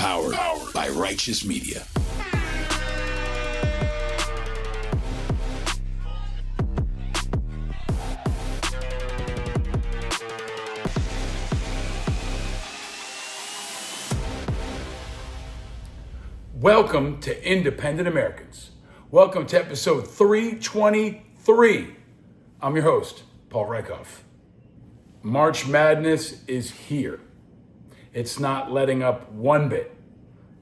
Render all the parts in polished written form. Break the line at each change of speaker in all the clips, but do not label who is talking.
Powered by Righteous Media.
Welcome to Independent Americans. Welcome to episode 323. I'm your host, Paul Reichoff. March Madness is here. It's not letting up one bit.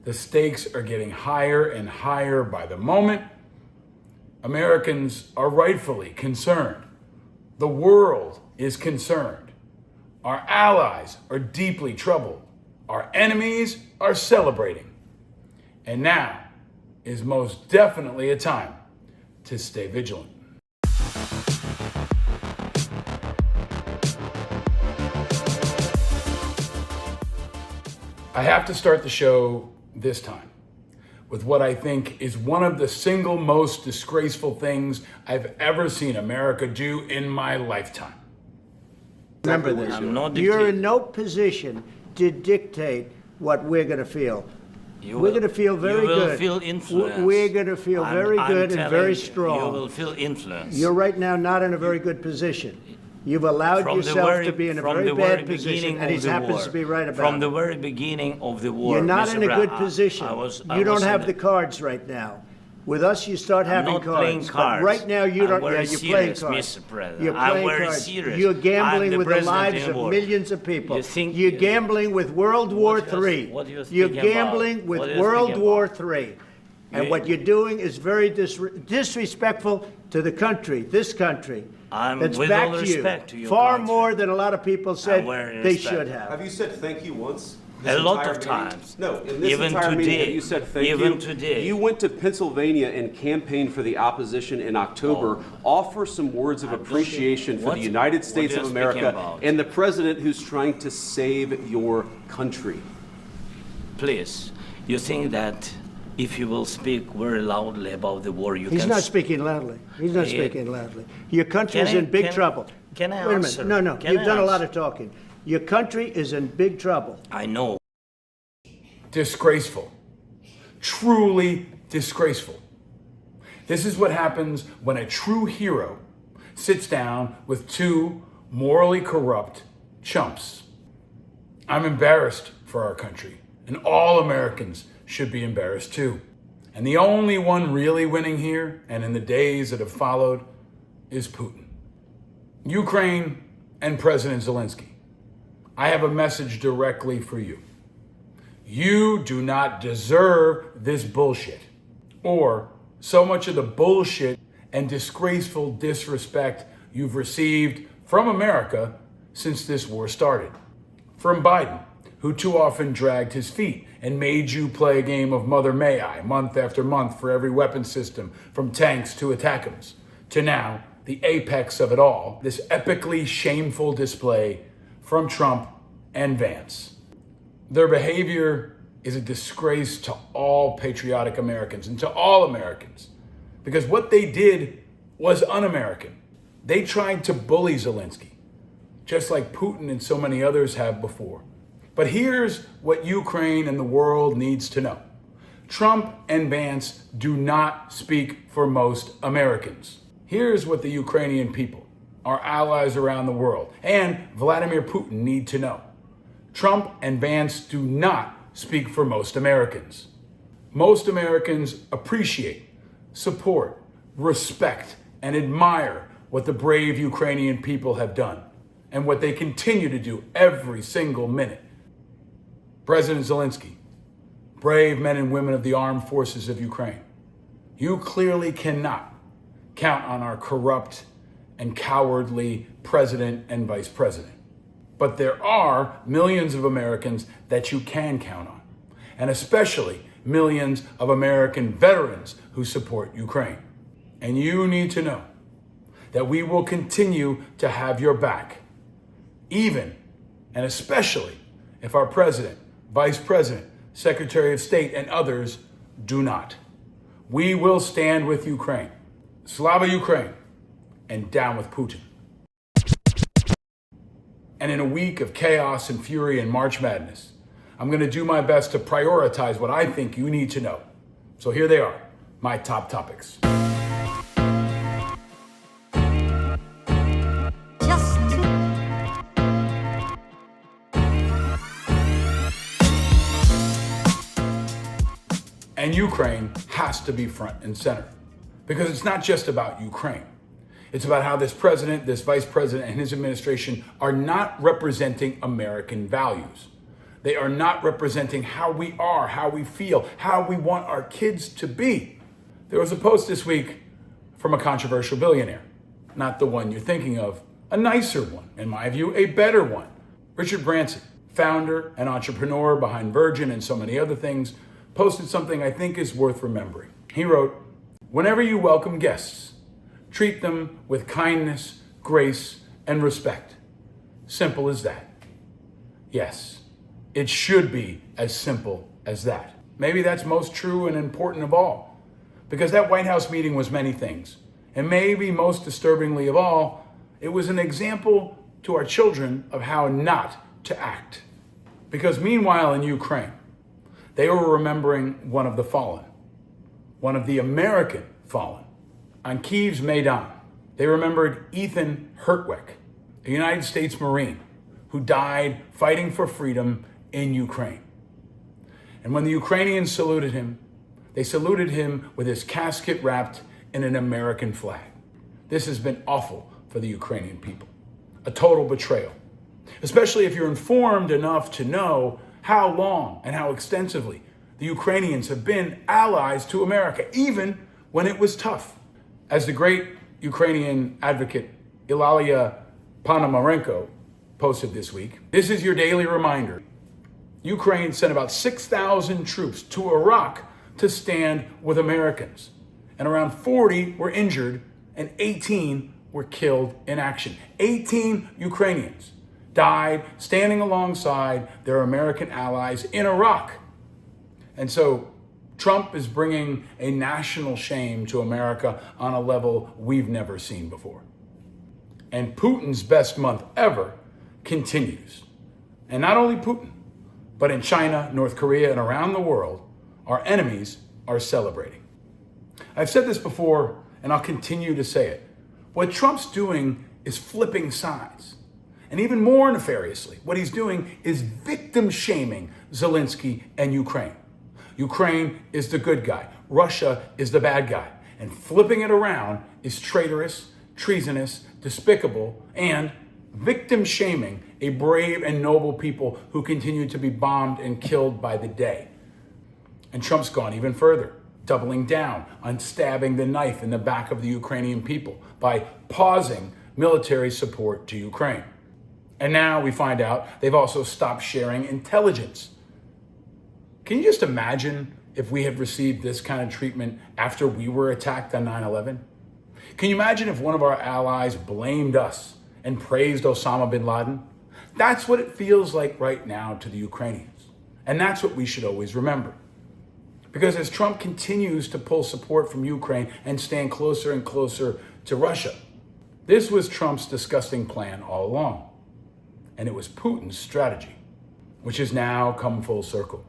The stakes are getting higher and higher by the moment. Americans are rightfully concerned. The world is concerned. Our allies are deeply troubled. Our enemies are celebrating. And now is most definitely a time to stay vigilant. I have to start the show this time with what I think is one of the single most disgraceful things I've ever seen America do in my lifetime.
Remember this, you're in no position to dictate what we're going to feel. We're going to feel very good.
You will feel influence.
We're going to feel very good and very strong.
You will feel influence.
You're right now not in a very good position. You've allowed yourself to be in a very bad position, and he happens to be right about it.
From the very beginning of the war,
you're not in a good position. You don't have the cards right now. With us, you start having cards.
I'm not playing cards.
But right now, you don't. Yeah, you're playing cards.
Mr. President.
You're playing cards.
Serious.
You're gambling with the lives of millions of people. You're gambling with World War III. You're gambling with World War III. And what you're doing is very disrespectful to the country, this country. That's back to you. Far more than a lot of people said they should have.
Have you said thank you once?
A lot of times.
No, in this entire meeting, have you said thank you?
Even today.
You went to Pennsylvania and campaigned for the opposition in October. Offer some words of appreciation for the United States of America and the president who's trying to save your country.
Please, you think that if you will speak very loudly about the war, you can...
He's not speaking loudly. He's not speaking loudly. Your country is in big trouble.
Can I
Wait
answer?
a minute. No. You've done a lot of talking. Your country is in big trouble.
I know.
Disgraceful. Truly disgraceful. This is what happens when a true hero sits down with two morally corrupt chumps. I'm embarrassed for our country, and all Americans should be embarrassed too. And the only one really winning here, and in the days that have followed, is Putin. Ukraine and President Zelensky. I have a message directly for you. You do not deserve this bullshit, or so much of the bullshit and disgraceful disrespect you've received from America since this war started. From Biden, who too often dragged his feet and made you play a game of Mother May I month after month for every weapon system, from tanks to ATACMS, to now the apex of it all, this epically shameful display from Trump and Vance. Their behavior is a disgrace to all patriotic Americans and to all Americans, because what they did was un-American. They tried to bully Zelensky, just like Putin and so many others have before. But here's what Ukraine and the world needs to know. Trump and Vance do not speak for most Americans. Here's what the Ukrainian people, our allies around the world, and Vladimir Putin need to know. Trump and Vance do not speak for most Americans. Most Americans appreciate, support, respect, and admire what the brave Ukrainian people have done and what they continue to do every single minute. President Zelensky, brave men and women of the armed forces of Ukraine, you clearly cannot count on our corrupt and cowardly president and vice president. But there are millions of Americans that you can count on, and especially millions of American veterans who support Ukraine. And you need to know that we will continue to have your back, even and especially if our president, vice president, secretary of state, and others do not. We will stand with Ukraine. Slava Ukraine, and down with Putin. And in a week of chaos and fury and March Madness, I'm going to do my best to prioritize what I think you need to know. So here they are, my top topics. And Ukraine has to be front and center, because it's not just about Ukraine. It's about how this president, this vice president, and his administration are not representing American values. They are not representing how we are, how we feel, how we want our kids to be. There was a post this week from a controversial billionaire, not the one you're thinking of, a nicer one, in my view, a better one. Richard Branson, founder and entrepreneur behind Virgin and so many other things, posted something I think is worth remembering. He wrote, "Whenever you welcome guests, treat them with kindness, grace, and respect. Simple as that." Yes, it should be as simple as that. Maybe that's most true and important of all, because that White House meeting was many things. And maybe most disturbingly of all, it was an example to our children of how not to act. Because meanwhile in Ukraine, they were remembering one of the fallen, one of the American fallen. On Kiev's Maidan, they remembered Ethan Hertwick, a United States Marine who died fighting for freedom in Ukraine. And when the Ukrainians saluted him, they saluted him with his casket wrapped in an American flag. This has been awful for the Ukrainian people, a total betrayal, especially if you're informed enough to know how long and how extensively the Ukrainians have been allies to America, even when it was tough. As the great Ukrainian advocate Ilalia Ponomarenko posted this week, this is your daily reminder. Ukraine sent about 6,000 troops to Iraq to stand with Americans, and around 40 were injured and 18 were killed in action. 18 Ukrainians died standing alongside their American allies in Iraq. And so Trump is bringing a national shame to America on a level we've never seen before. And Putin's best month ever continues. And not only Putin, but in China, North Korea, and around the world, our enemies are celebrating. I've said this before, and I'll continue to say it. What Trump's doing is flipping sides. And even more nefariously, what he's doing is victim shaming Zelensky and Ukraine. Ukraine is the good guy. Russia is the bad guy. And flipping it around is traitorous, treasonous, despicable, and victim shaming a brave and noble people who continue to be bombed and killed by the day. And Trump's gone even further, doubling down on stabbing the knife in the back of the Ukrainian people by pausing military support to Ukraine. And now we find out they've also stopped sharing intelligence. Can you just imagine if we had received this kind of treatment after we were attacked on 9/11? Can you imagine if one of our allies blamed us and praised Osama bin Laden? That's what it feels like right now to the Ukrainians. And that's what we should always remember. Because as Trump continues to pull support from Ukraine and stand closer and closer to Russia, this was Trump's disgusting plan all along. And it was Putin's strategy, which has now come full circle.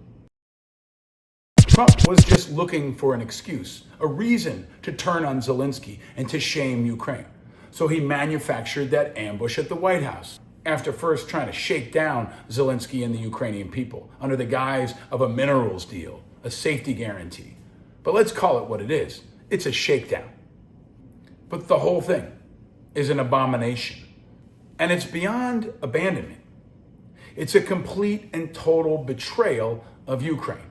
Trump was just looking for an excuse, a reason to turn on Zelensky and to shame Ukraine. So he manufactured that ambush at the White House, after first trying to shake down Zelensky and the Ukrainian people under the guise of a minerals deal, a safety guarantee. But let's call it what it is. It's a shakedown. But the whole thing is an abomination. And it's beyond abandonment. It's a complete and total betrayal of Ukraine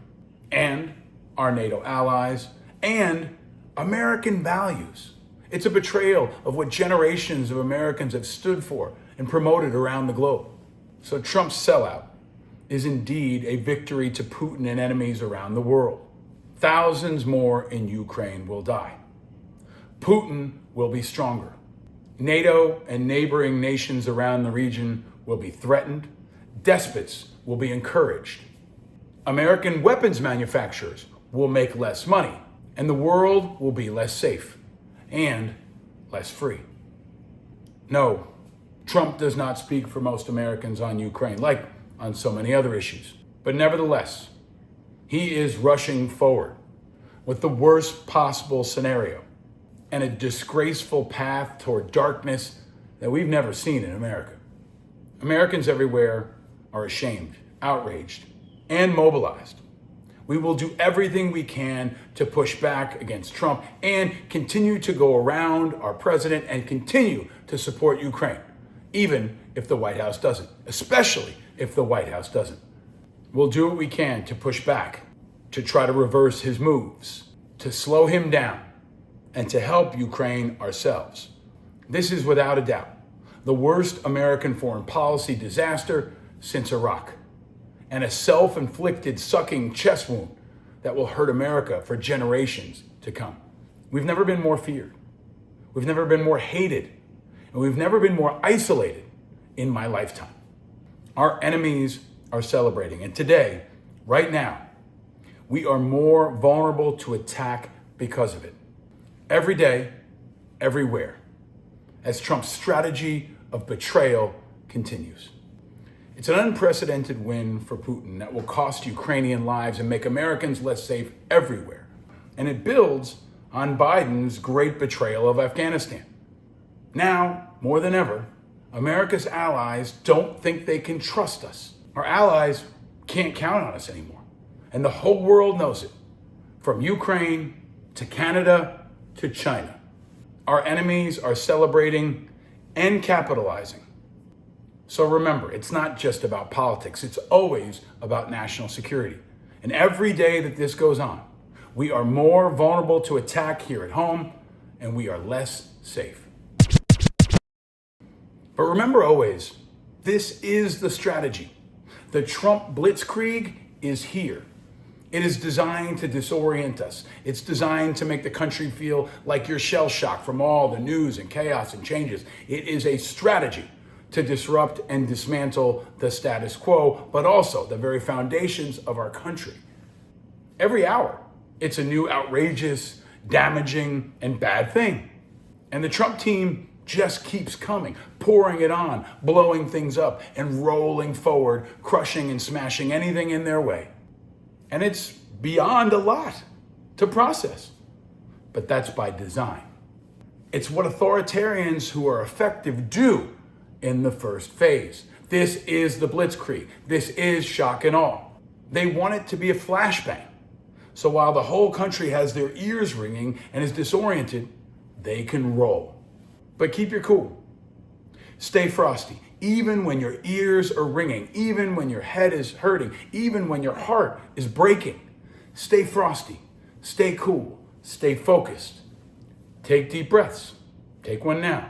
and our NATO allies and American values. It's a betrayal of what generations of Americans have stood for and promoted around the globe. So Trump's sellout is indeed a victory to Putin and enemies around the world. Thousands more in Ukraine will die. Putin will be stronger. NATO and neighboring nations around the region will be threatened. Despots will be encouraged. American weapons manufacturers will make less money, and the world will be less safe and less free. No, Trump does not speak for most Americans on Ukraine, like on so many other issues. But nevertheless, he is rushing forward with the worst possible scenario and a disgraceful path toward darkness that we've never seen in America. Americans everywhere are ashamed, outraged, and mobilized. We will do everything we can to push back against Trump and continue to go around our president and continue to support Ukraine, even if the White House doesn't, especially if the White House doesn't. We'll do what we can to push back, to try to reverse his moves, to slow him down, and to help Ukraine ourselves. This is without a doubt the worst American foreign policy disaster since Iraq, and a self-inflicted sucking chest wound that will hurt America for generations to come. We've never been more feared. We've never been more hated. And we've never been more isolated in my lifetime. Our enemies are celebrating. And today, right now, we are more vulnerable to attack because of it. Every day, everywhere, as Trump's strategy of betrayal continues. It's an unprecedented win for Putin that will cost Ukrainian lives and make Americans less safe everywhere. And it builds on Biden's great betrayal of Afghanistan. Now, more than ever, America's allies don't think they can trust us. Our allies can't count on us anymore. And the whole world knows it, from Ukraine to Canada to China. Our enemies are celebrating and capitalizing. So remember, it's not just about politics. It's always about national security. And every day that this goes on, we are more vulnerable to attack here at home, and we are less safe. But remember always, this is the strategy. The Trump Blitzkrieg is here. It is designed to disorient us. It's designed to make the country feel like you're shell-shocked from all the news and chaos and changes. It is a strategy to disrupt and dismantle the status quo, but also the very foundations of our country. Every hour, it's a new outrageous, damaging, and bad thing. And the Trump team just keeps coming, pouring it on, blowing things up, and rolling forward, crushing and smashing anything in their way. And it's beyond a lot to process, but that's by design. It's what authoritarians who are effective do in the first phase. This is the Blitzkrieg. This is shock and awe. They want it to be a flashbang. So while the whole country has their ears ringing and is disoriented, they can roll. But keep your cool. Stay frosty. Even when your ears are ringing, even when your head is hurting, even when your heart is breaking, stay frosty, stay cool, stay focused. Take deep breaths. Take one now.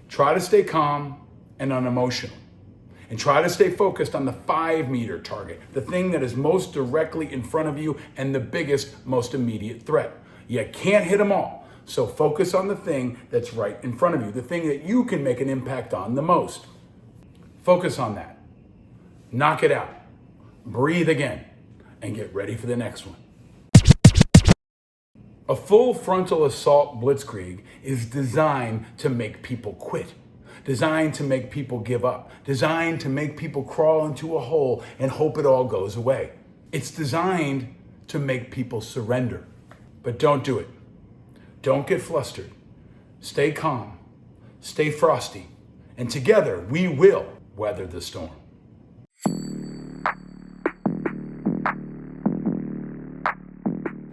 Try to stay calm and unemotional. And try to stay focused on the 5-meter target, the thing that is most directly in front of you and the biggest, most immediate threat. You can't hit them all. So focus on the thing that's right in front of you, the thing that you can make an impact on the most. Focus on that. Knock it out. Breathe again and get ready for the next one. A full frontal assault blitzkrieg is designed to make people quit, designed to make people give up, designed to make people crawl into a hole and hope it all goes away. It's designed to make people surrender. But don't do it. Don't get flustered. Stay calm, stay frosty, and together we will weather the storm.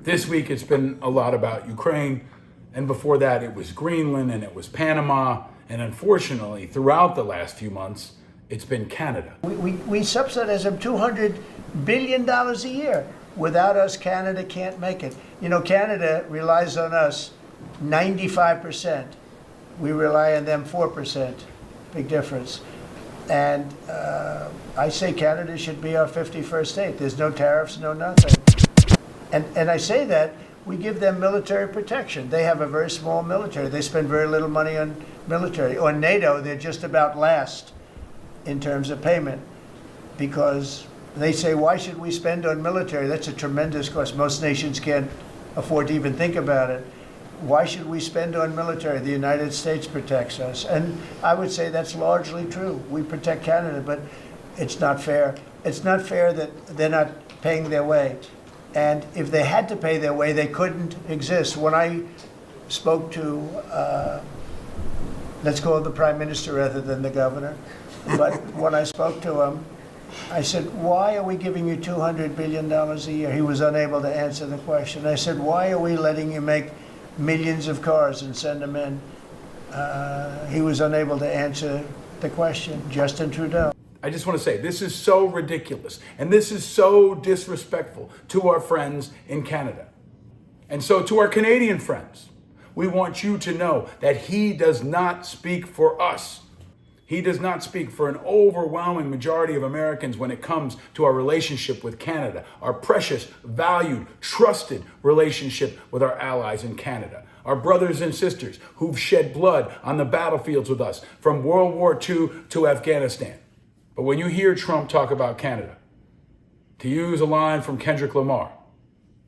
This week it's been a lot about Ukraine, and before that it was Greenland and it was Panama, and unfortunately throughout the last few months it's been Canada.
We subsidize them $200 billion a year. Without us, Canada can't make it. You know, Canada relies on us 95%. We rely on them 4%. Big difference. And I say Canada should be our 51st state. There's no tariffs, no nothing. And I say that we give them military protection. They have a very small military. They spend very little money on military. On NATO, they're just about last in terms of payment, because they say, why should we spend on military? That's a tremendous cost. Most nations can't afford to even think about it. why should we spend on military? The United States protects us. And I would say that's largely true. We protect Canada, but it's not fair. It's not fair that they're not paying their way. And if they had to pay their way, they couldn't exist. When I spoke to, let's call it the Prime Minister rather than the governor, but when I spoke to him, I said, why are we giving you $200 billion a year? He was unable to answer the question. I said, why are we letting you make millions of cars and send them in? He was unable to answer the question. Justin Trudeau.
I just want to say, this is so ridiculous, and this is so disrespectful to our friends in Canada. And so to our Canadian friends, we want you to know that he does not speak for us. He does not speak for an overwhelming majority of Americans when it comes to our relationship with Canada, our precious, valued, trusted relationship with our allies in Canada, our brothers and sisters who've shed blood on the battlefields with us from World War II to Afghanistan. But when you hear Trump talk about Canada, to use a line from Kendrick Lamar,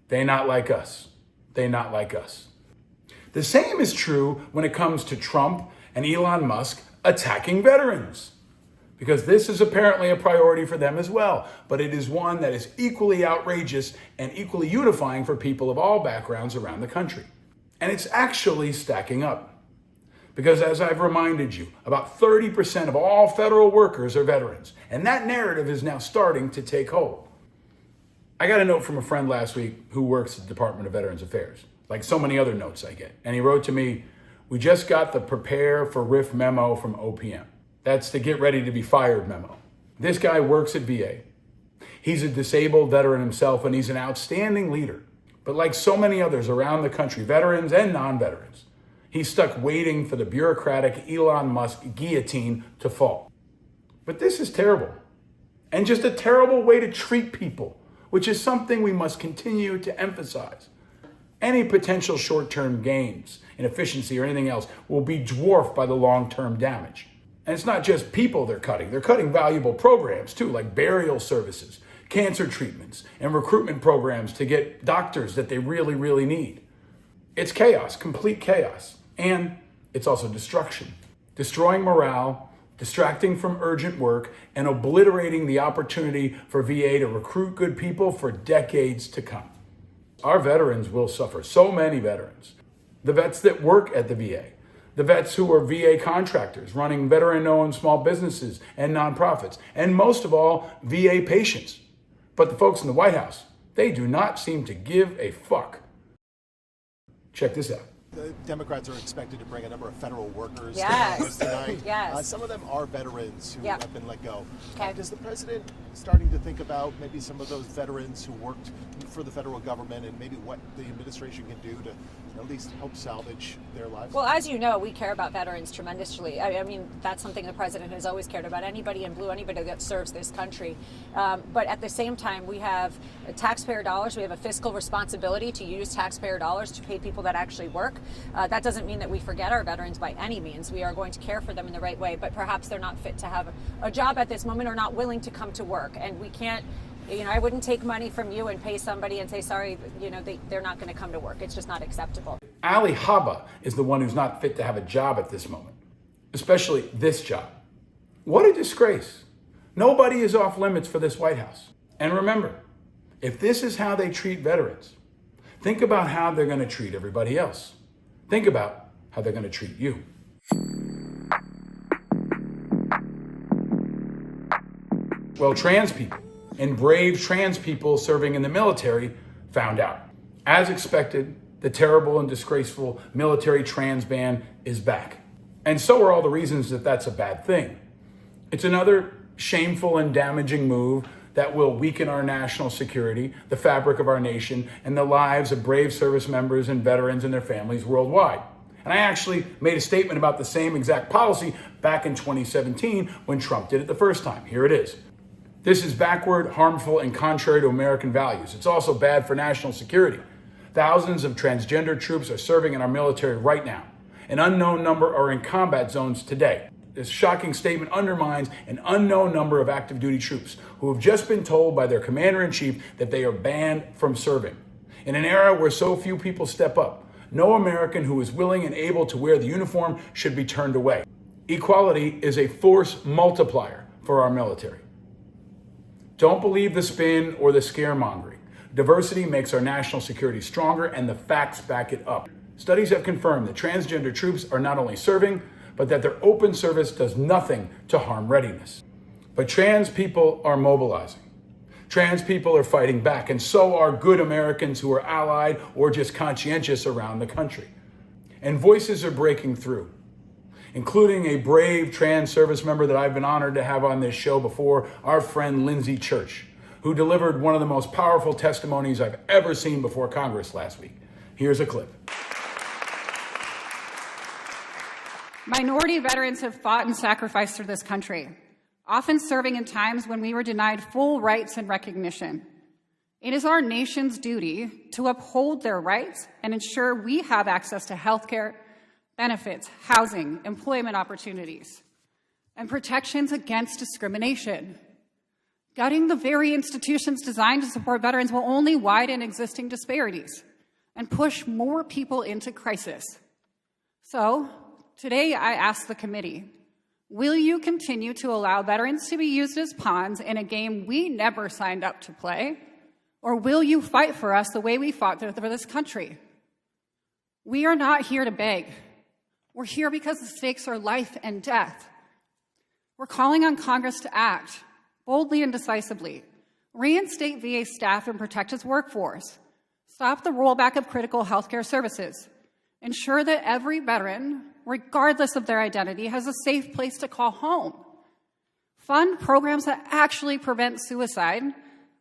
they not like us. They not like us. The same is true when it comes to Trump and Elon Musk attacking veterans, because this is apparently a priority for them as well, but it is one that is equally outrageous and equally unifying for people of all backgrounds around the country. And it's actually stacking up, because as I've reminded you, about 30% of all federal workers are veterans, and that narrative is now starting to take hold. I got a note from a friend last week who works at the Department of Veterans Affairs, like so many other notes I get, and he wrote to me, "We just got the prepare for RIF memo from OPM. That's the get ready to be fired memo. This guy works at VA. He's a disabled veteran himself, and he's an outstanding leader. But like so many others around the country, veterans and non-veterans, he's stuck waiting for the bureaucratic Elon Musk guillotine to fall. But this is terrible, and just a terrible way to treat people, which is something we must continue to emphasize. Any potential short-term gains in efficiency or anything else will be dwarfed by the long-term damage. And it's not just people they're cutting valuable programs too, like burial services, cancer treatments, and recruitment programs to get doctors that they really, really need. It's chaos, complete chaos. And it's also destruction. Destroying morale, distracting from urgent work, and obliterating the opportunity for VA to recruit good people for decades to come. Our veterans will suffer, so many veterans. The vets that work at the VA, the vets who are VA contractors running veteran-owned small businesses and nonprofits, and most of all, VA patients. But the folks in the White House, they do not seem to give a fuck. Check this out.
The Democrats are expected to bring a number of federal workers
Yes.
to tonight.
Yes.
Some of them are veterans who have been let go.
Okay.
Does the president starting to think about maybe some of those veterans who worked for the federal government and maybe what the administration can do to at least help salvage their lives?
Well, as you know, we care about veterans tremendously. I mean, that's something the president has always cared about. Anybody in blue, anybody that serves this country. But at the same time, we have taxpayer dollars. We have a fiscal responsibility to use taxpayer dollars to pay people that actually work. That doesn't mean that we forget our veterans by any means. We are going to care for them in the right way, but perhaps they're not fit to have a job at this moment or not willing to come to work. And we can't, I wouldn't take money from you and pay somebody and say, sorry, they're not going to come to work. It's just not acceptable.
Ali Haba is the one who's not fit to have a job at this moment, especially this job. What a disgrace. Nobody is off limits for this White House. And remember, if this is how they treat veterans, think about how they're going to treat everybody else. Think about how they're going to treat you. Well, trans people and brave trans people serving in the military found out. As expected, the terrible and disgraceful military trans ban is back. And so are all the reasons that that's a bad thing. It's another shameful and damaging move that will weaken our national security, the fabric of our nation, and the lives of brave service members and veterans and their families worldwide. And I actually made a statement about the same exact policy back in 2017 when Trump did it the first time. Here it is. This is backward, harmful, and contrary to American values. It's also bad for national security. Thousands of transgender troops are serving in our military right now. An unknown number are in combat zones today. This shocking statement undermines an unknown number of active duty troops who have just been told by their commander-in-chief that they are banned from serving. In an era where so few people step up, No American who is willing and able to wear the uniform should be turned away. Equality is a force multiplier for our military. Don't believe the spin or the scaremongering. Diversity makes our national security stronger, and the facts back it up. Studies have confirmed that transgender troops are not only serving, but that their open service does nothing to harm readiness. But trans people are mobilizing. Trans people are fighting back, and so are good Americans who are allied or just conscientious around the country. And voices are breaking through, including a brave trans service member that I've been honored to have on this show before, our friend Lindsay Church, who delivered one of the most powerful testimonies I've ever seen before Congress last week. Here's a clip.
Minority veterans have fought and sacrificed for this country, often serving in times when we were denied full rights and recognition. It is our nation's duty to uphold their rights and ensure we have access to health care, benefits, housing, employment opportunities, and protections against discrimination. Gutting the very institutions designed to support veterans will only widen existing disparities and push more people into crisis. So, today I ask the committee, will you continue to allow veterans to be used as pawns in a game we never signed up to play? Or will you fight for us the way we fought for this country? We are not here to beg. We're here because the stakes are life and death. We're calling on Congress to act boldly and decisively, reinstate VA staff and protect its workforce, stop the rollback of critical healthcare services, ensure that every veteran, regardless of their identity, has a safe place to call home, fund programs that actually prevent suicide,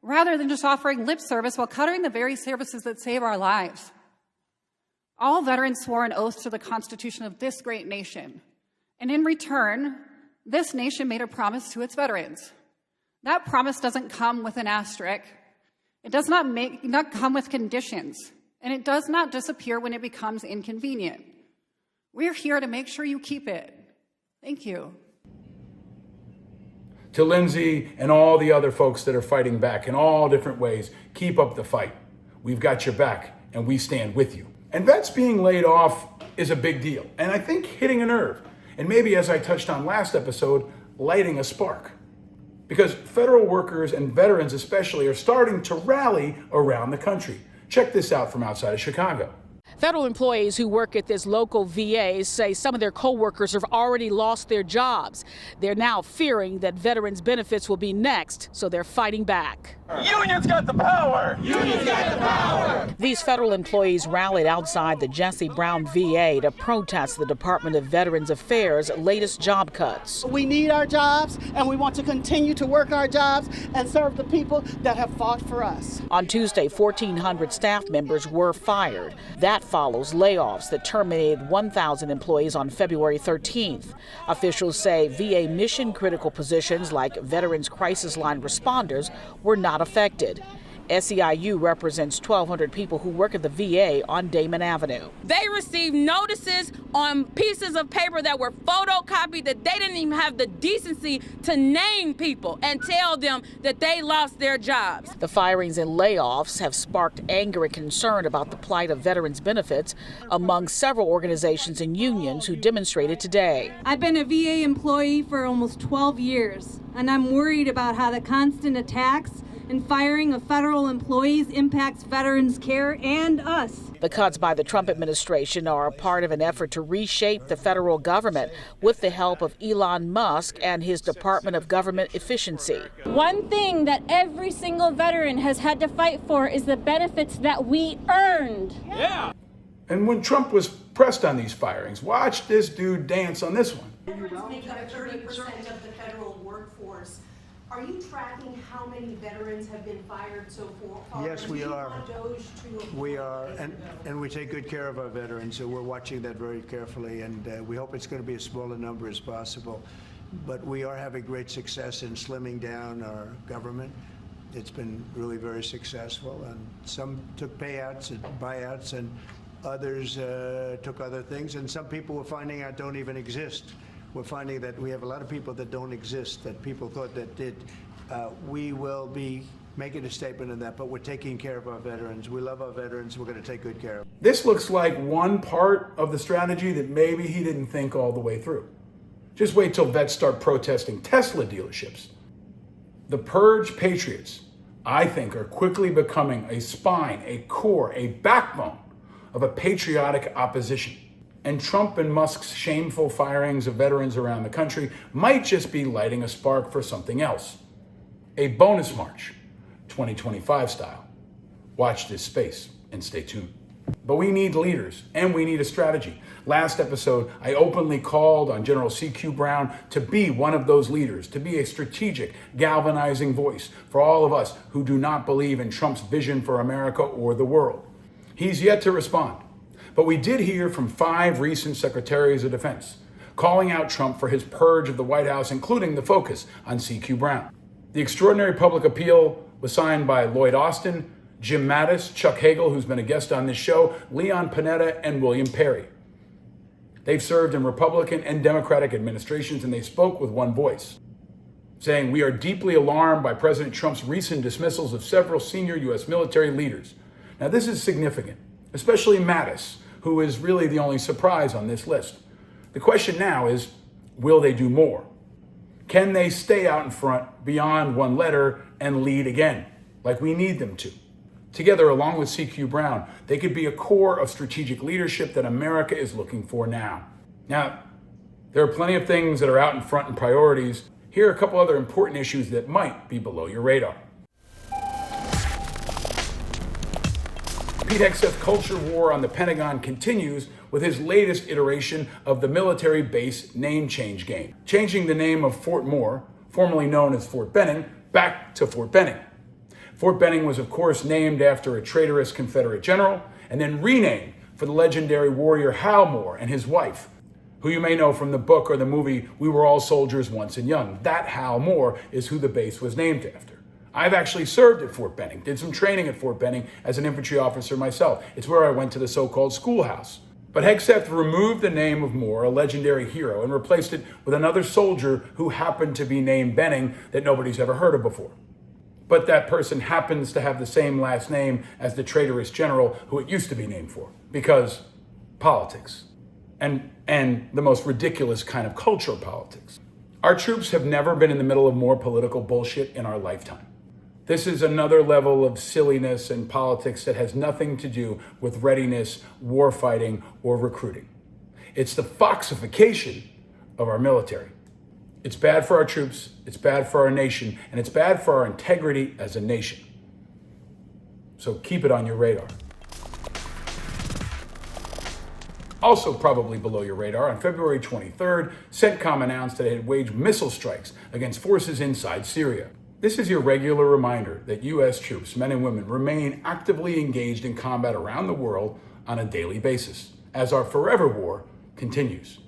rather than just offering lip service while cutting the very services that save our lives. All veterans swore an oath to the Constitution of this great nation, and in return, this nation made a promise to its veterans. That promise doesn't come with an asterisk. It does not come with conditions, and it does not disappear when it becomes inconvenient. We're here to make sure you keep it. Thank you.
To Lindsay and all the other folks that are fighting back in all different ways, keep up the fight. We've got your back, and we stand with you. And vets being laid off is a big deal, and I think hitting a nerve, and maybe, as I touched on last episode, lighting a spark. Because federal workers and veterans especially are starting to rally around the country. Check this out from outside of Chicago.
Federal employees who work at this local VA say some of their co-workers have already lost their jobs. They're now fearing that veterans' benefits will be next, so they're fighting back.
Unions got the power! Unions got the power!
These federal employees rallied outside the Jesse Brown VA to protest the Department of Veterans Affairs' latest job cuts.
We need our jobs, and we want to continue to work our jobs and serve the people that have fought for us.
On Tuesday, 1,400 staff members were fired. That follows layoffs that terminated 1,000 employees on February 13th. Officials say VA mission-critical positions like Veterans Crisis Line responders were not affected. SEIU represents 1,200 people who work at the VA on Damon Avenue.
They received notices on pieces of paper that were photocopied that they didn't even have the decency to name people and tell them that they lost their jobs.
The firings and layoffs have sparked anger and concern about the plight of veterans' benefits among several organizations and unions who demonstrated today.
I've been a VA employee for almost 12 years, and I'm worried about how the constant attacks and firing of federal employees impacts veterans' care and us.
The cuts by the Trump administration are a part of an effort to reshape the federal government with the help of Elon Musk and his Department of Government Efficiency.
One thing that every single veteran has had to fight for is the benefits that we earned.
Yeah. And when Trump was pressed on these firings, watch this dude dance on this one.
Veterans make up 30% of the federal workforce. Are you tracking how many veterans have been fired so far?
Yes, we are. We are, and we take good care of our veterans, so we're watching that very carefully, and we hope it's going to be as small a number as possible. But we are having great success in slimming down our government. It's been really very successful, and some took payouts and buyouts, and others took other things, and some people we're finding out don't even exist. We're finding that we have a lot of people that don't exist, that people thought that did, we will be making a statement on that, but we're taking care of our veterans. We love our veterans. We're going to take good care of them.
This looks like one part of the strategy that maybe he didn't think all the way through. Just wait till vets start protesting Tesla dealerships. The purge patriots, I think, are quickly becoming a spine, a core, a backbone of a patriotic opposition. And Trump and Musk's shameful firings of veterans around the country might just be lighting a spark for something else. A bonus march, 2025 style. Watch this space and stay tuned. But we need leaders and we need a strategy. Last episode, I openly called on General C.Q. Brown to be one of those leaders, to be a strategic, galvanizing voice for all of us who do not believe in Trump's vision for America or the world. He's yet to respond. But we did hear from 5 recent secretaries of defense calling out Trump for his purge of the White House, including the focus on C.Q. Brown. The extraordinary public appeal was signed by Lloyd Austin, Jim Mattis, Chuck Hagel, who's been a guest on this show, Leon Panetta, and William Perry. They've served in Republican and Democratic administrations, and they spoke with one voice, saying, "We are deeply alarmed by President Trump's recent dismissals of several senior U.S. military leaders." Now, this is significant, especially Mattis, who is really the only surprise on this list. The question now is, will they do more? Can they stay out in front beyond one letter and lead again, like we need them to? Together, along with C.Q. Brown, they could be a core of strategic leadership that America is looking for now. Now, there are plenty of things that are out in front in priorities. Here are a couple other important issues that might be below your radar. Pete Hegseth's culture war on the Pentagon continues with his latest iteration of the military base name change game, changing the name of Fort Moore, formerly known as Fort Benning, back to Fort Benning. Fort Benning was, of course, named after a traitorous Confederate general and then renamed for the legendary warrior Hal Moore and his wife, who you may know from the book or the movie We Were All Soldiers Once and Young. That Hal Moore is who the base was named after. I've actually served at Fort Benning, did some training at Fort Benning as an infantry officer myself. It's where I went to the so-called schoolhouse. But Hegseth removed the name of Moore, a legendary hero, and replaced it with another soldier who happened to be named Benning that nobody's ever heard of before. But that person happens to have the same last name as the traitorous general who it used to be named for, because politics, and the most ridiculous kind of cultural politics. Our troops have never been in the middle of more political bullshit in our lifetime. This is another level of silliness and politics that has nothing to do with readiness, warfighting, or recruiting. It's the foxification of our military. It's bad for our troops, it's bad for our nation, and it's bad for our integrity as a nation. So keep it on your radar. Also probably below your radar, on February 23rd, CENTCOM announced that it had waged missile strikes against forces inside Syria. This is your regular reminder that U.S. troops, men and women, remain actively engaged in combat around the world on a daily basis, as our forever war continues.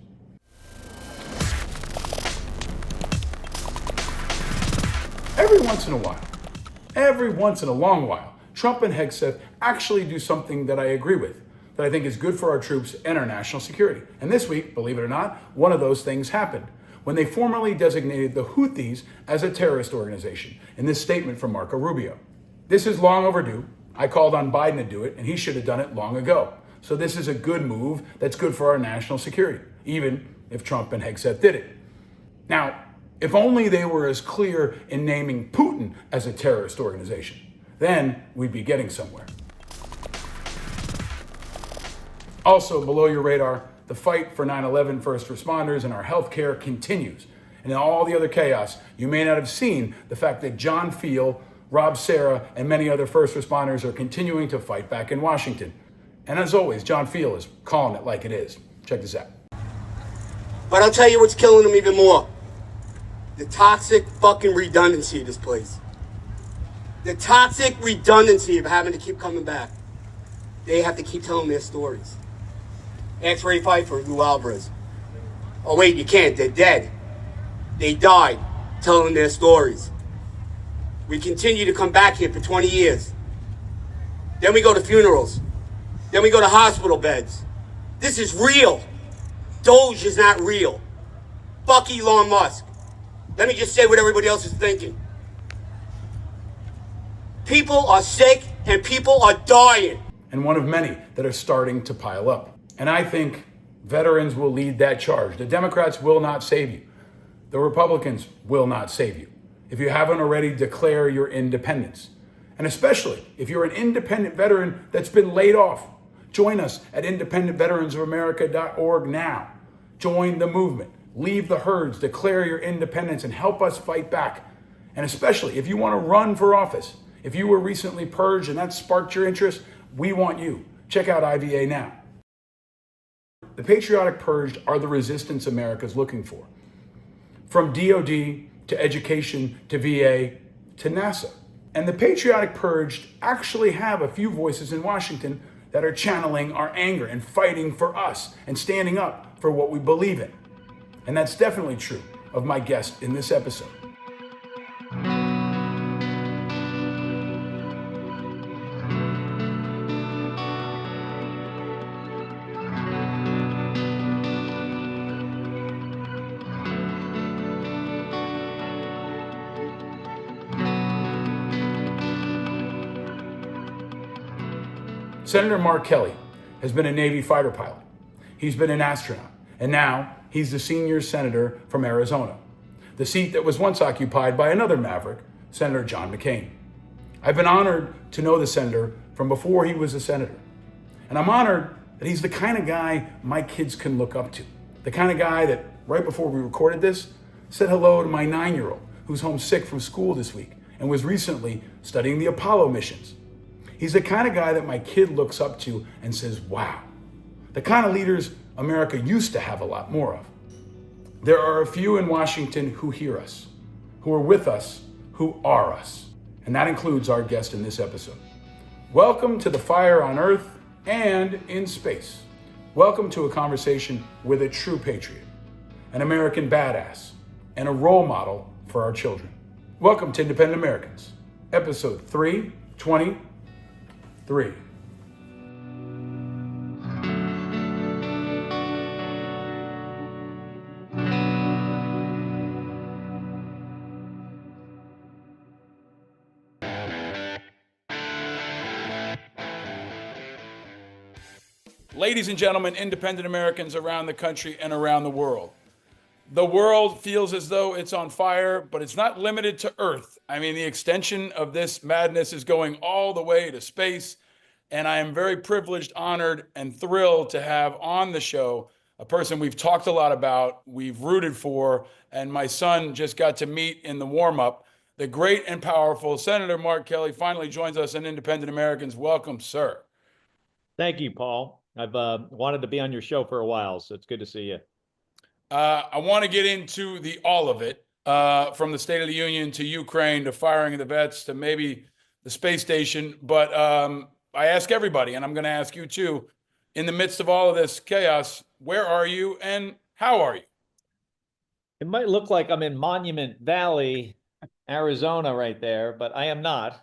Every once in a long while, Trump and Hegseth actually do something that I agree with, that I think is good for our troops and our national security. And this week, believe it or not, one of those things happened when they formally designated the Houthis as a terrorist organization in this statement from Marco Rubio. This is long overdue. I called on Biden to do it, and he should have done it long ago. So this is a good move that's good for our national security, even if Trump and Hegseth did it. Now, if only they were as clear in naming Putin as a terrorist organization, then we'd be getting somewhere. Also below your radar, the fight for 9/11 first responders and our healthcare continues. And in all the other chaos, you may not have seen the fact that John Field, Rob Serra, and many other first responders are continuing to fight back in Washington. And as always, John Field is calling it like it is. Check this out.
But I'll tell you what's killing them even more. The toxic fucking redundancy of this place. The toxic redundancy of having to keep coming back. They have to keep telling their stories. Ask Ray Pfeiffer, Lou Alvarez. Oh wait, you can't, they're dead. They died telling their stories. We continue to come back here for 20 years. Then we go to funerals. Then we go to hospital beds. This is real. Doge is not real. Fuck Elon Musk. Let me just say what everybody else is thinking. People are sick and people are dying.
And one of many that are starting to pile up. And I think veterans will lead that charge. The Democrats will not save you. The Republicans will not save you. If you haven't already, declare your independence. And especially if you're an independent veteran that's been laid off, join us at independentveteransofamerica.org now. Join the movement. Leave the herds, declare your independence, and help us fight back. And especially if you want to run for office, if you were recently purged and that sparked your interest, we want you. Check out IVA now. The patriotic purged are the resistance America's looking for. From DOD to education to VA to NASA. And the patriotic purged actually have a few voices in Washington that are channeling our anger and fighting for us and standing up for what we believe in. And that's definitely true of my guest in this episode. Senator Mark Kelly has been a Navy fighter pilot. He's been an astronaut, and now he's the senior senator from Arizona, the seat that was once occupied by another maverick, Senator John McCain. I've been honored to know the senator from before he was a senator. And I'm honored that he's the kind of guy my kids can look up to. The kind of guy that, right before we recorded this, said hello to my 9-year-old who's homesick from school this week and was recently studying the Apollo missions. He's the kind of guy that my kid looks up to and says, wow. The kind of leaders America used to have a lot more of. There are a few in Washington who hear us, who are with us, who are us. And that includes our guest in this episode. Welcome to the fire on Earth and in space. Welcome to a conversation with a true patriot, an American badass, and a role model for our children. Welcome to Independent Americans, episode 323. Ladies and gentlemen, independent Americans around the country and around the world. The world feels as though it's on fire, but it's not limited to Earth. I mean, the extension of this madness is going all the way to space, and I am very privileged, honored, and thrilled to have on the show a person we've talked a lot about, we've rooted for, and my son just got to meet in the warm-up. The great and powerful Senator Mark Kelly finally joins us on Independent Americans. Welcome, sir.
Thank you, Paul. I've wanted to be on your show for a while, so it's good to see you.
I want to get into all of it, from the State of the Union to Ukraine to firing of the vets to maybe the space station. But I ask everybody, and I'm going to ask you too, in the midst of all of this chaos, where are you and how are you?
It might look like I'm in Monument Valley, Arizona right there, but I am not.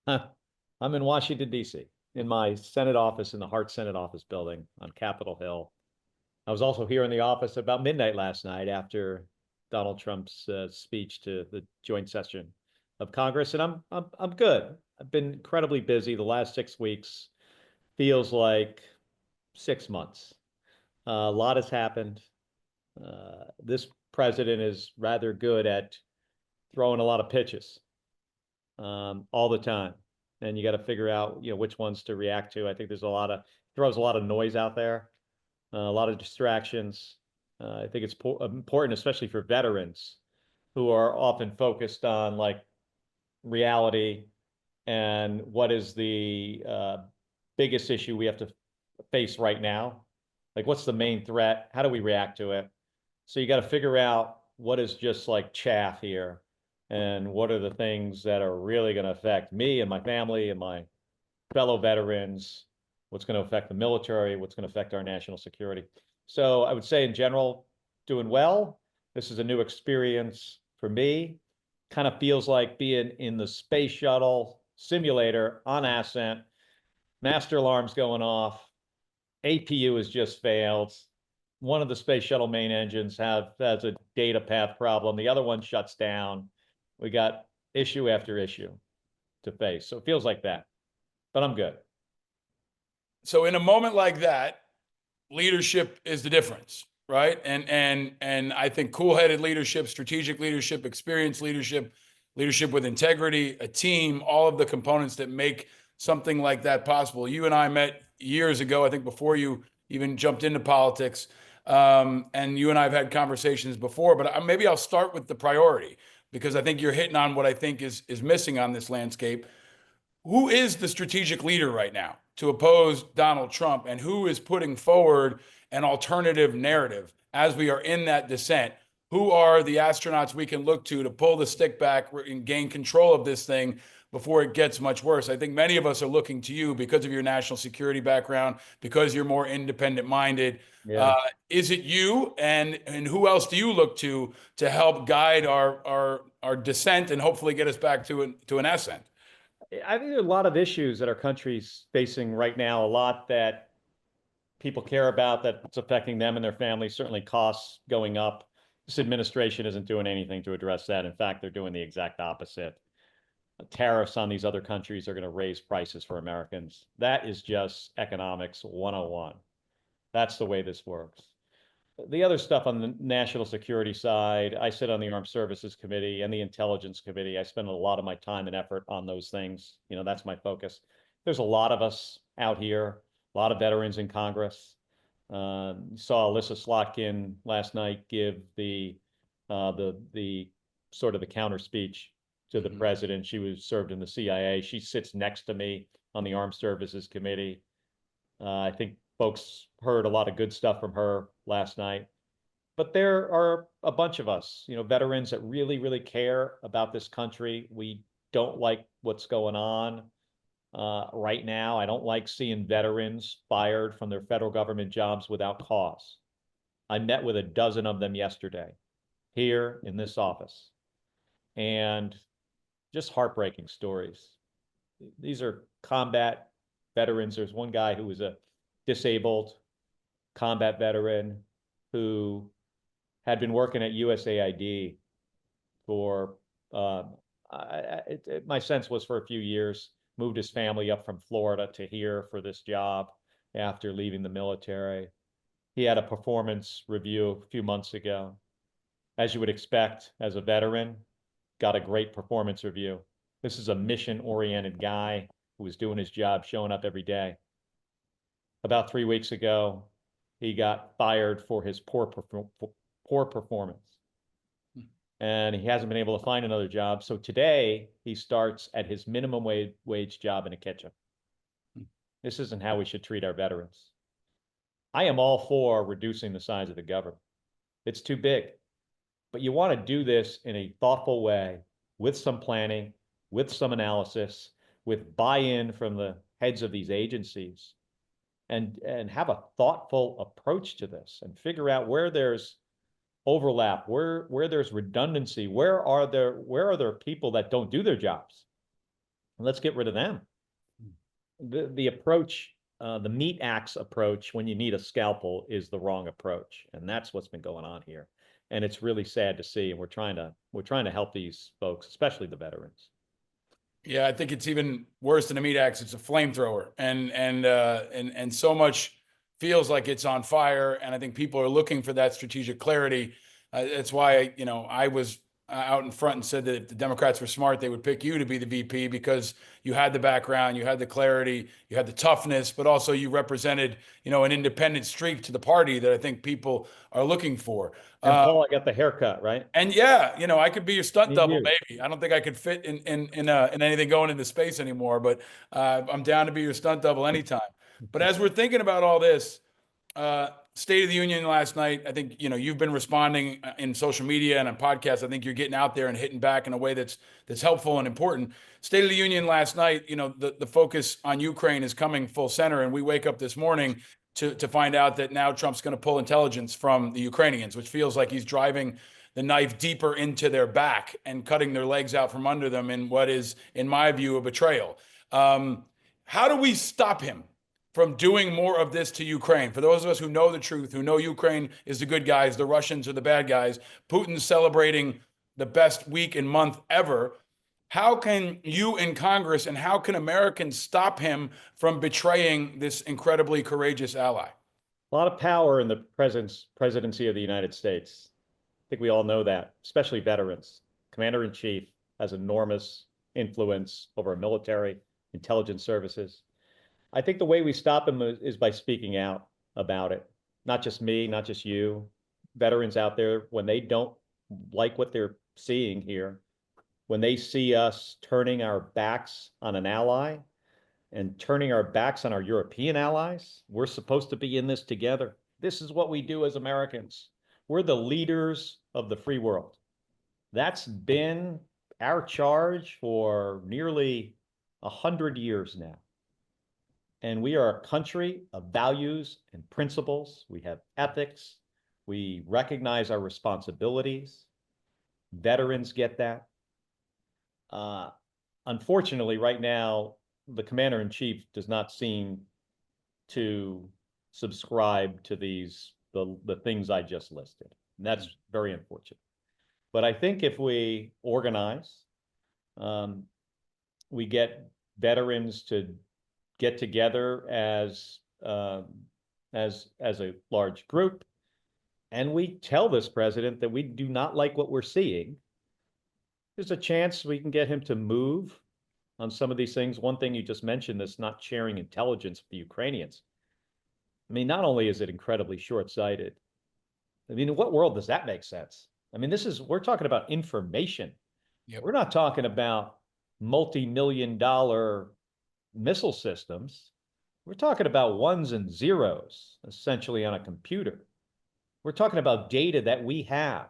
I'm in Washington, D.C., in my Senate office, in the Hart Senate office building on Capitol Hill. I was also here in the office about midnight last night after Donald Trump's speech to the joint session of Congress, and I'm good. I've been incredibly busy. The last 6 weeks feels like 6 months. A lot has happened. This president is rather good at throwing a lot of pitches all the time, and you got to figure out which ones to react to. I think throws a lot of noise out there. A lot of distractions. I think it's important, especially for veterans who are often focused on reality and what is the biggest issue we have to face right now. What's the main threat? How do we react to it? So you got to figure out what is just chaff here and what are the things that are really going to affect me and my family and my fellow veterans, what's going to affect the military, what's going to affect our national security. So I would say in general, doing well. This is a new experience for me. Kind of feels like being in the space shuttle simulator on ascent, master alarm's going off, APU has just failed. One of the space shuttle main engines has a data path problem. The other one shuts down. We got issue after issue. to face. So it feels like that, but I'm good.
So in a moment like that, leadership is the difference, right? And I think cool-headed leadership, strategic leadership, experienced leadership, leadership with integrity, a team, all of the components that make something like that possible. You and I met years ago, I think before you even jumped into politics, and you and I have had conversations before, but maybe I'll start with the priority, because I think you're hitting on what I think is missing on this landscape. Who is the strategic leader right now to oppose Donald Trump, and who is putting forward an alternative narrative as we are in that descent? Who are the astronauts we can look to pull the stick back and gain control of this thing before it gets much worse? I think many of us are looking to you because of your national security background, because you're more independent minded.
Yeah.
Is it you, and who else do you look to help guide our descent and hopefully get us back to an ascent?
I think there are a lot of issues that our country's facing right now, a lot that people care about that's affecting them and their families, certainly costs going up. This administration isn't doing anything to address that. In fact, they're doing the exact opposite. Tariffs on these other countries are going to raise prices for Americans. That is just economics 101. That's the way this works. The other stuff on the national security side, I sit on the Armed Services Committee and the Intelligence Committee. I spend a lot of my time and effort on those things. You know, that's my focus. There's a lot of us out here, a lot of veterans in Congress. Saw Alyssa Slotkin last night give the sort of the counter speech to the president. She was served in the CIA. She sits next to me on the Armed Services Committee. I think folks heard a lot of good stuff from her last night. But there are a bunch of us, you know, veterans that really, really care about this country. We don't like what's going on right now. I don't like seeing veterans fired from their federal government jobs without cause. I met with a dozen of them yesterday here in this office, and just heartbreaking stories. These are combat veterans. There's one guy who was a disabled combat veteran who had been working at USAID for, my sense was for a few years, moved his family up from Florida to here for this job after leaving the military. He had a performance review a few months ago. As you would expect, as a veteran, got a great performance review. This is a mission-oriented guy who was doing his job, showing up every day. About 3 weeks ago, he got fired for his poor performance. And he hasn't been able to find another job. So today, he starts at his minimum wage job in a kitchen. This isn't how we should treat our veterans. I am all for reducing the size of the government. It's too big. But you want to do this in a thoughtful way, with some planning, with some analysis, with buy-in from the heads of these agencies, and have a thoughtful approach to this and figure out where there's overlap, where there's redundancy, where are there people that don't do their jobs? And let's get rid of them. The approach, the meat axe approach when you need a scalpel is the wrong approach. And that's what's been going on here. And it's really sad to see. And we're trying to help these folks, especially the veterans.
Yeah, I think it's even worse than a meat axe. It's a flamethrower, and so much feels like it's on fire. And I think people are looking for that strategic clarity. That's why I was out in front and said that if the Democrats were smart, they would pick you to be the VP, because you had the background, you had the clarity, you had the toughness, but also you represented, an independent streak to the party that I think people are looking for.
And Paul, I got the haircut, right?
And yeah, I could be your stunt double, maybe. I don't think I could fit in anything going into space anymore, but I'm down to be your stunt double anytime. But as we're thinking about all this, State of the Union last night, I think, you've been responding in social media and on podcasts. I think you're getting out there and hitting back in a way that's helpful and important. State of the Union last night, the focus on Ukraine is coming full center. And we wake up this morning to find out that now Trump's going to pull intelligence from the Ukrainians, which feels like he's driving the knife deeper into their back and cutting their legs out from under them in what is, in my view, a betrayal. How do we stop him from doing more of this to Ukraine? For those of us who know the truth, who know Ukraine is the good guys, the Russians are the bad guys, Putin's celebrating the best week and month ever. How can you in Congress and how can Americans stop him from betraying this incredibly courageous ally?
A lot of power in the presidency of the United States. I think we all know that, especially veterans. Commander-in-Chief has enormous influence over our military, intelligence services. I think the way we stop him is by speaking out about it. Not just me, not just you. Veterans out there, when they don't like what they're seeing here, when they see us turning our backs on an ally and turning our backs on our European allies, we're supposed to be in this together. This is what we do as Americans. We're the leaders of the free world. That's been our charge for nearly 100 years now. And we are a country of values and principles. We have ethics. We recognize our responsibilities. Veterans get that. Unfortunately, right now, the commander-in-chief does not seem to subscribe to the things I just listed. And that's very unfortunate. But I think if we organize, we get veterans to get together as a large group, and we tell this president that we do not like what we're seeing, there's a chance we can get him to move on some of these things. One thing you just mentioned, this not sharing intelligence with the Ukrainians. I mean, not only is it incredibly short-sighted, I mean, in what world does that make sense? I mean, we're talking about information.
Yep.
We're not talking about multi-million-dollar missile systems. We're talking about ones and zeros, essentially, on a computer. We're talking about data that we have.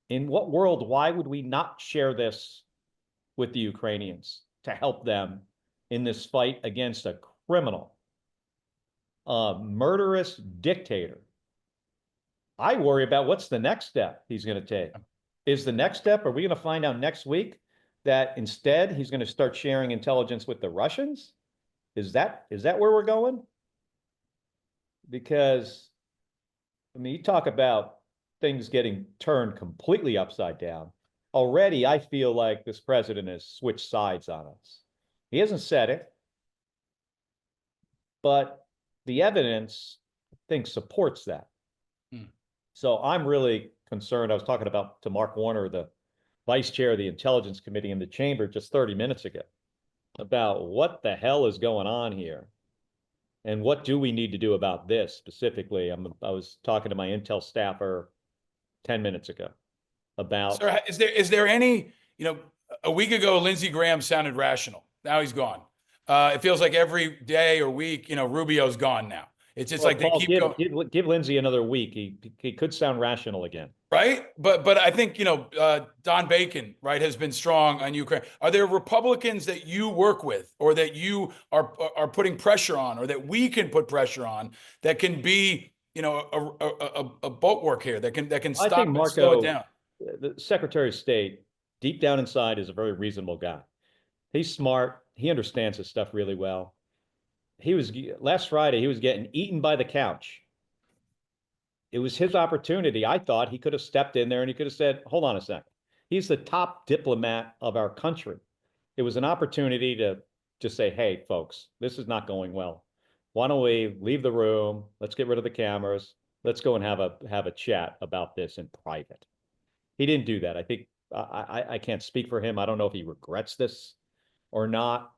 In what world, why would we not share this with the Ukrainians to help them in this fight against a criminal, a murderous dictator? I worry about what's the next step he's going to take. Is the next step, are we going to find out next week that instead he's going to start sharing intelligence with the Russians? Is that where we're going? Because, I mean, you talk about things getting turned completely upside down. Already, I feel like this president has switched sides on us. He hasn't said it, but the evidence, I think, supports that. So I'm really concerned. I was talking about to Mark Warner, the vice chair of the Intelligence Committee in the chamber just 30 minutes ago, about what the hell is going on here and what do we need to do about this specifically. I was talking to my Intel staffer 10 minutes ago about.
Sir, is there any, a week ago, Lindsey Graham sounded rational. Now he's gone. It feels like every day or week, Rubio's gone now. It's just like
Paul,
they keep
give Lindsey another week. He could sound rational again.
Right. But I think, Don Bacon, right, has been strong on Ukraine. Are there Republicans that you work with or that you are putting pressure on or that we can put pressure on that can be, a bulwark here that can stop
I think
and slow it down?
The Secretary of State, deep down inside, is a very reasonable guy. He's smart. He understands this stuff really well. Last Friday, he was getting eaten by the couch. It was his opportunity. I thought he could have stepped in there and he could have said, hold on a second. He's the top diplomat of our country. It was an opportunity to just say, hey, folks, this is not going well. Why don't we leave the room? Let's get rid of the cameras. Let's go and have a chat about this in private. He didn't do that. I think I can't speak for him. I don't know if he regrets this or not.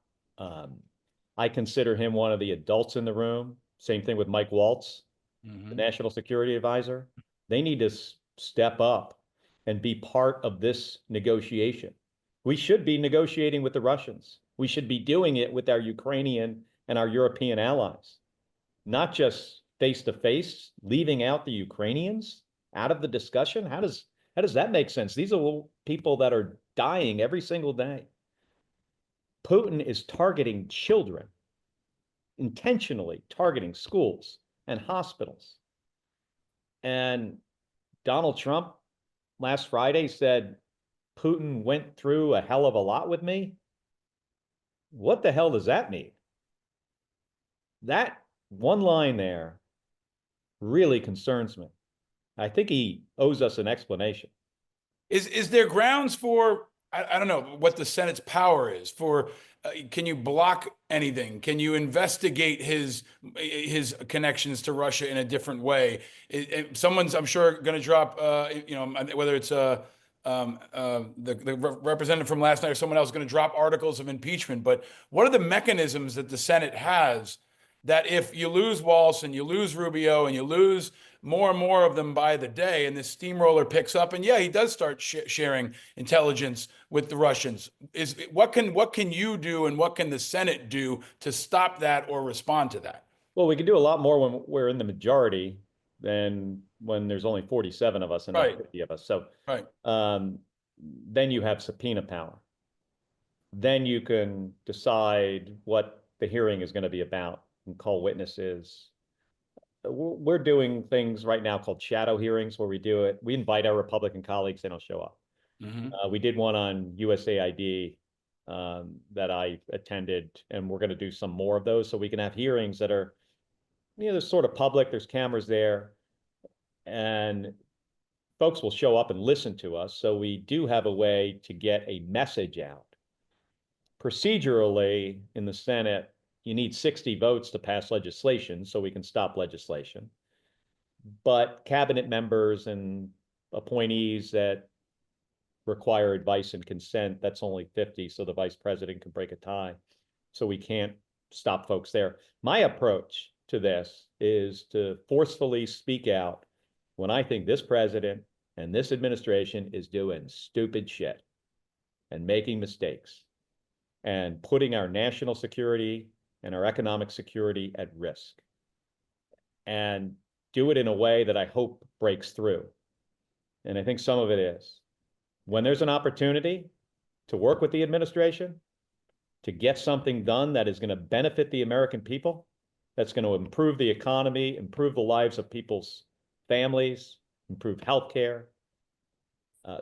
I consider him one of the adults in the room. Same thing with Mike Waltz, the National Security Advisor. They need to step up and be part of this negotiation. We should be negotiating with the Russians. We should be doing it with our Ukrainian and our European allies, not just face to face, leaving out the Ukrainians out of the discussion. How does that make sense? These are people that are dying every single day. Putin is targeting children, intentionally targeting schools and hospitals. And Donald Trump last Friday said, Putin went through a hell of a lot with me. What the hell does that mean? That one line there really concerns me. I think he owes us an explanation.
Is there grounds for I don't know what the Senate's power is for. Can you block anything? Can you investigate his connections to Russia in a different way? Someone's, I'm sure, going to drop, whether it's the representative from last night or someone else going to drop articles of impeachment. But what are the mechanisms that the Senate has that if you lose Walsh and you lose Rubio and you lose more and more of them by the day, and this steamroller picks up, and yeah, he does start sharing intelligence with the Russians. What can you do, and what can the Senate do to stop that or respond to that?
Well, we can do a lot more when we're in the majority than when there's only 47 of us and not 50 of us. So then you have subpoena power. Then you can decide what the hearing is going to be about and call witnesses. We're doing things right now called shadow hearings where we invite our Republican colleagues, they don't show up. We did one on USAID that I attended, and we're going to do some more of those so we can have hearings that are, they're sort of public, there's cameras there, and folks will show up and listen to us. So we do have a way to get a message out. Procedurally, in the Senate, you need 60 votes to pass legislation so we can stop legislation. But cabinet members and appointees that require advice and consent, that's only 50, so the vice president can break a tie. So we can't stop folks there. My approach to this is to forcefully speak out when I think this president and this administration is doing stupid shit and making mistakes and putting our national security and our economic security at risk, and do it in a way that I hope breaks through. And I think some of it is when there's an opportunity to work with the administration to get something done that is going to benefit the American people, that's going to improve the economy, improve the lives of people's families, improve healthcare,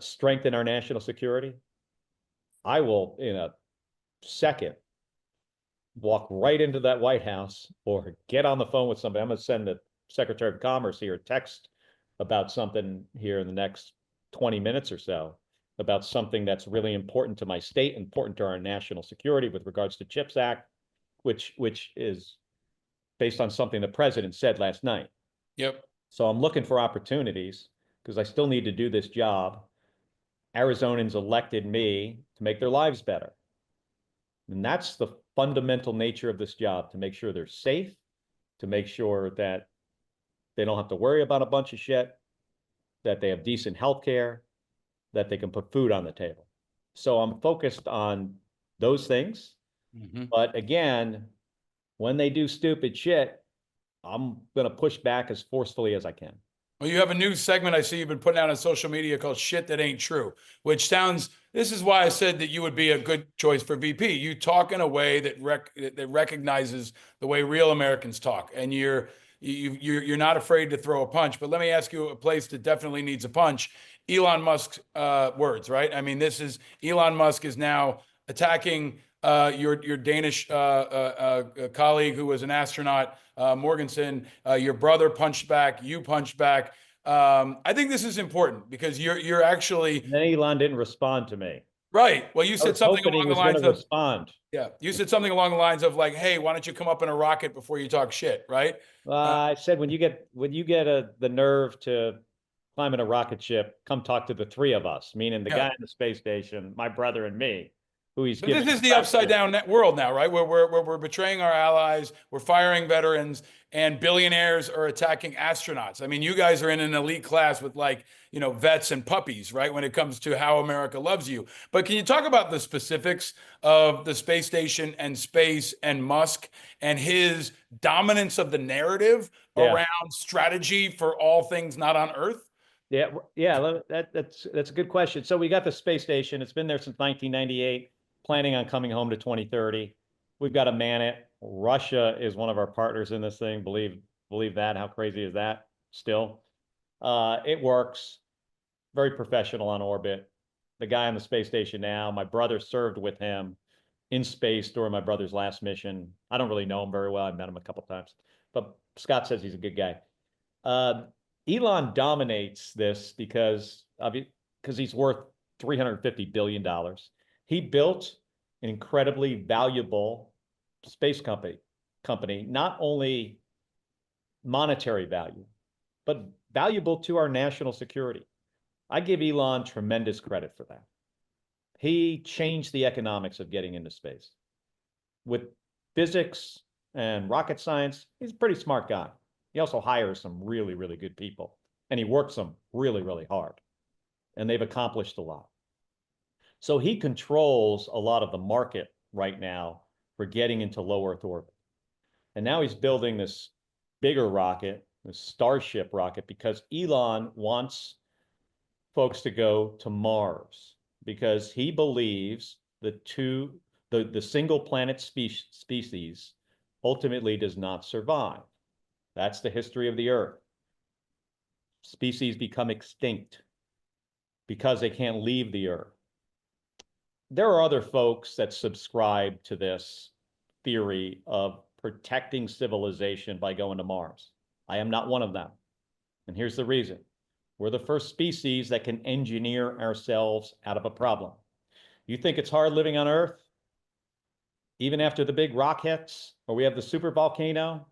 strengthen our national security, I will, in a second, walk right into that White House or get on the phone with somebody. I'm going to send the Secretary of Commerce here a text about something here in the next 20 minutes or so, about something that's really important to my state, important to our national security with regards to CHIPS Act, which is based on something the president said last night.
Yep.
So I'm looking for opportunities because I still need to do this job. Arizonans elected me to make their lives better. And that's the fundamental nature of this job, to make sure they're safe, to make sure that they don't have to worry about a bunch of shit, that they have decent health care, that they can put food on the table. So I'm focused on those things. But again, when they do stupid shit, I'm going to push back as forcefully as I can.
Well, you have a new segment I see you've been putting out on social media called Shit That Ain't True, which sounds, this is why I said that you would be a good choice for VP. You talk in a way that recognizes the way real Americans talk, and you're not afraid to throw a punch. But let me ask you a place that definitely needs a punch. Elon Musk's words, right? I mean, Elon Musk is now attacking your Danish colleague who was an astronaut, Morgensen. Your brother punched back. You punched back. I think this is important because you're actually.
And then Elon didn't respond to me.
Right. Well, you said something along the lines of.
Respond.
Yeah, you said something along the lines of like, "Hey, why don't you come up in a rocket before you talk shit?" Right.
I said when you get the nerve to climb in a rocket ship, come talk to the three of us, meaning the guy in the space station, my brother, and me.
But this is the upside down world now, right? Where we're betraying our allies, we're firing veterans, and billionaires are attacking astronauts. I mean, you guys are in an elite class with vets and puppies, right? When it comes to how America loves you. But can you talk about the specifics of the space station and space and Musk and his dominance of the narrative around strategy for all things not on Earth?
Yeah, that's a good question. So we got the space station. It's been there since 1998. Planning on coming home to 2030. We've got to man it. Russia is one of our partners in this thing. Believe that. How crazy is that? Still, it works. Very professional on orbit. The guy on the space station now, my brother served with him in space during my brother's last mission. I don't really know him very well. I met him a couple times, but Scott says he's a good guy. Elon dominates this because he's worth $350 billion. He built an incredibly valuable space company, not only monetary value, but valuable to our national security. I give Elon tremendous credit for that. He changed the economics of getting into space. With physics and rocket science, he's a pretty smart guy. He also hires some really, really good people, and he works them really, really hard. And they've accomplished a lot. So he controls a lot of the market right now for getting into low Earth orbit. And now he's building this bigger rocket, this Starship rocket, because Elon wants folks to go to Mars, because he believes the single planet species ultimately does not survive. That's the history of the Earth. Species become extinct because they can't leave the Earth. There are other folks that subscribe to this theory of protecting civilization by going to Mars. I am not one of them. And here's the reason. We're the first species that can engineer ourselves out of a problem. You think it's hard living on Earth? Even after the big rock hits, or we have the super volcano,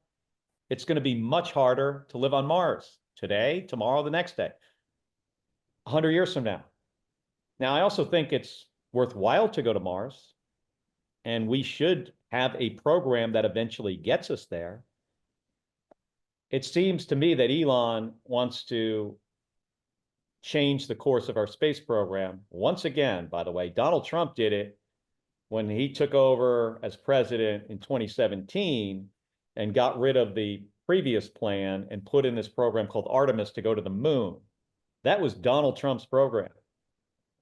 it's going to be much harder to live on Mars today, tomorrow, the next day, 100 years from now. Now, I also think it's worthwhile to go to Mars, and we should have a program that eventually gets us there. It seems to me that Elon wants to change the course of our space program. Once again, by the way, Donald Trump did it when he took over as president in 2017 and got rid of the previous plan and put in this program called Artemis to go to the moon. That was Donald Trump's program.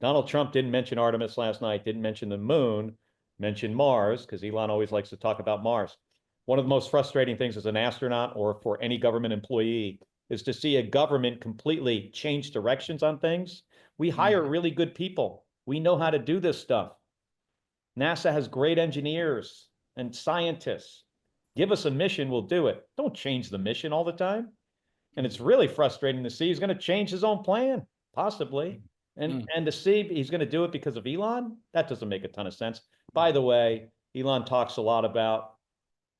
Donald Trump didn't mention Artemis last night, didn't mention the moon, mentioned Mars, because Elon always likes to talk about Mars. One of the most frustrating things as an astronaut or for any government employee is to see a government completely change directions on things. We hire really good people. We know how to do this stuff. NASA has great engineers and scientists. Give us a mission, we'll do it. Don't change the mission all the time. And it's really frustrating to see he's going to change his own plan, possibly. And to see he's going to do it because of Elon, that doesn't make a ton of sense. By the way, Elon talks a lot about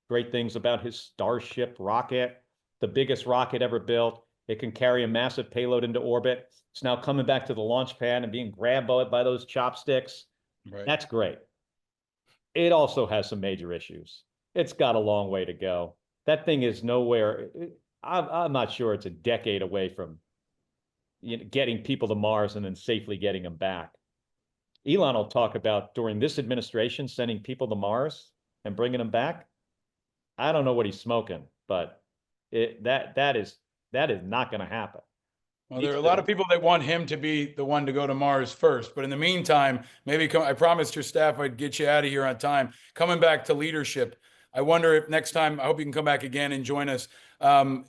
great things about his Starship rocket, the biggest rocket ever built. It can carry a massive payload into orbit. It's now coming back to the launch pad and being grabbed by those chopsticks. Right. That's great. It also has some major issues. It's got a long way to go. That thing is nowhere. I'm not sure it's a decade away from getting people to Mars and then safely getting them back. Elon will talk about during this administration sending people to Mars and bringing them back. I don't know what he's smoking, but that is not going to happen.
Well, there are a lot of people that want him to be the one to go to Mars first. But in the meantime, maybe I promised your staff I'd get you out of here on time. Coming back to leadership, I wonder if next time, I hope you can come back again and join us.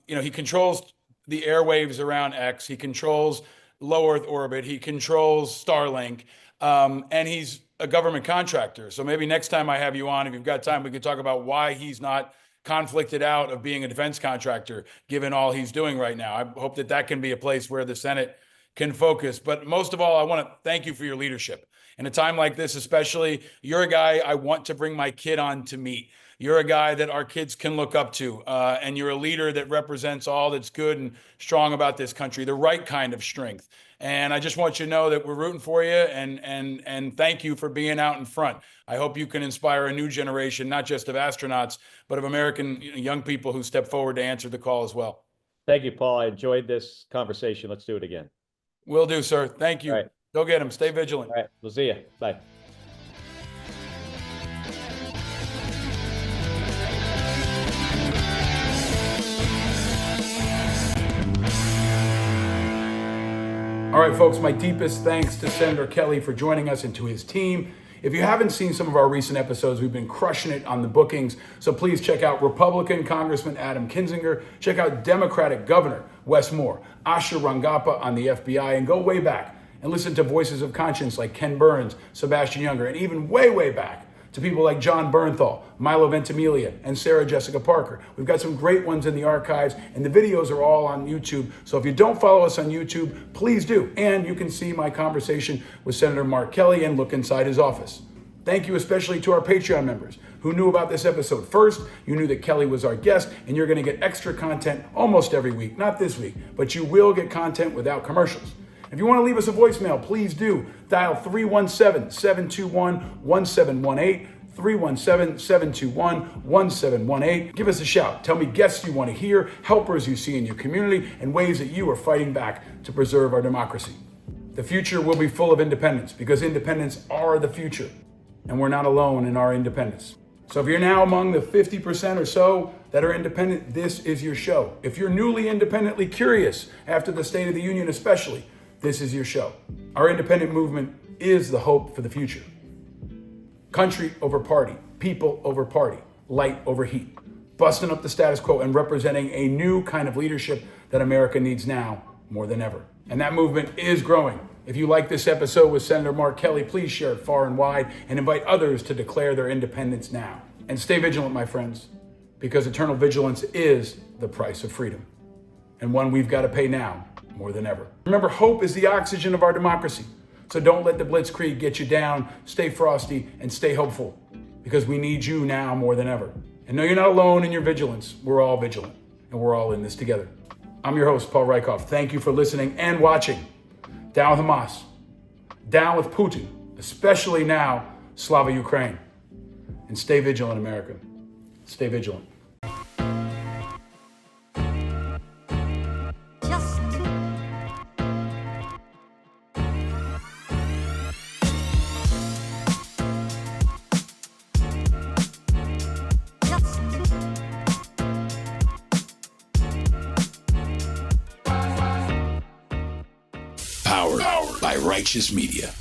He controls the airwaves around X. He controls low Earth orbit. He controls Starlink. And he's a government contractor. So maybe next time I have you on, if you've got time, we could talk about why he's not conflicted out of being a defense contractor, given all he's doing right now. I hope that can be a place where the Senate can focus. But most of all, I want to thank you for your leadership. In a time like this, especially, you're a guy I want to bring my kid on to meet. You're a guy that our kids can look up to, and you're a leader that represents all that's good and strong about this country, the right kind of strength. And I just want you to know that we're rooting for you, and thank you for being out in front. I hope you can inspire a new generation, not just of astronauts, but of American young people who step forward to answer the call as well.
Thank you, Paul. I enjoyed this conversation. Let's do it again.
Will do, sir. Thank you.
All right.
Go get him. Stay vigilant.
All right. We'll see you. Bye.
All right, folks, my deepest thanks to Senator Kelly for joining us and to his team. If you haven't seen some of our recent episodes, we've been crushing it on the bookings. So please check out Republican Congressman Adam Kinzinger, check out Democratic Governor Wes Moore, Asha Rangappa on the FBI, and go way back and listen to voices of conscience like Ken Burns, Sebastian Younger, and even way, way back to people like John Bernthal, Milo Ventimiglia, and Sarah Jessica Parker. We've got some great ones in the archives, and the videos are all on YouTube. So if you don't follow us on YouTube, please do. And you can see my conversation with Senator Mark Kelly and look inside his office. Thank you especially to our Patreon members who knew about this episode first. You knew that Kelly was our guest, and you're going to get extra content almost every week. Not this week, but you will get content without commercials. If you want to leave us a voicemail, please do. Dial 317-721-1718, 317-721-1718. Give us a shout. Tell me guests you want to hear, helpers you see in your community, and ways that you are fighting back to preserve our democracy. The future will be full of independents because independents are the future, and we're not alone in our independence. So if you're now among the 50% or so that are independent, this is your show. If you're newly independently curious after the State of the Union especially, this is your show. Our independent movement is the hope for the future. Country over party, people over party, light over heat, busting up the status quo and representing a new kind of leadership that America needs now more than ever. And that movement is growing. If you like this episode with Senator Mark Kelly, please share it far and wide and invite others to declare their independence now. And stay vigilant, my friends, because eternal vigilance is the price of freedom, and one we've got to pay now more than ever. Remember, hope is the oxygen of our democracy. So don't let the Blitzkrieg get you down. Stay frosty and stay hopeful, because we need you now more than ever. And no, you're not alone in your vigilance. We're all vigilant, and we're all in this together. I'm your host, Paul Rieckhoff. Thank you for listening and watching. Down with Hamas, down with Putin, especially now, Slava Ukraine. And stay vigilant, America. Stay vigilant.
Powered by Righteous Media.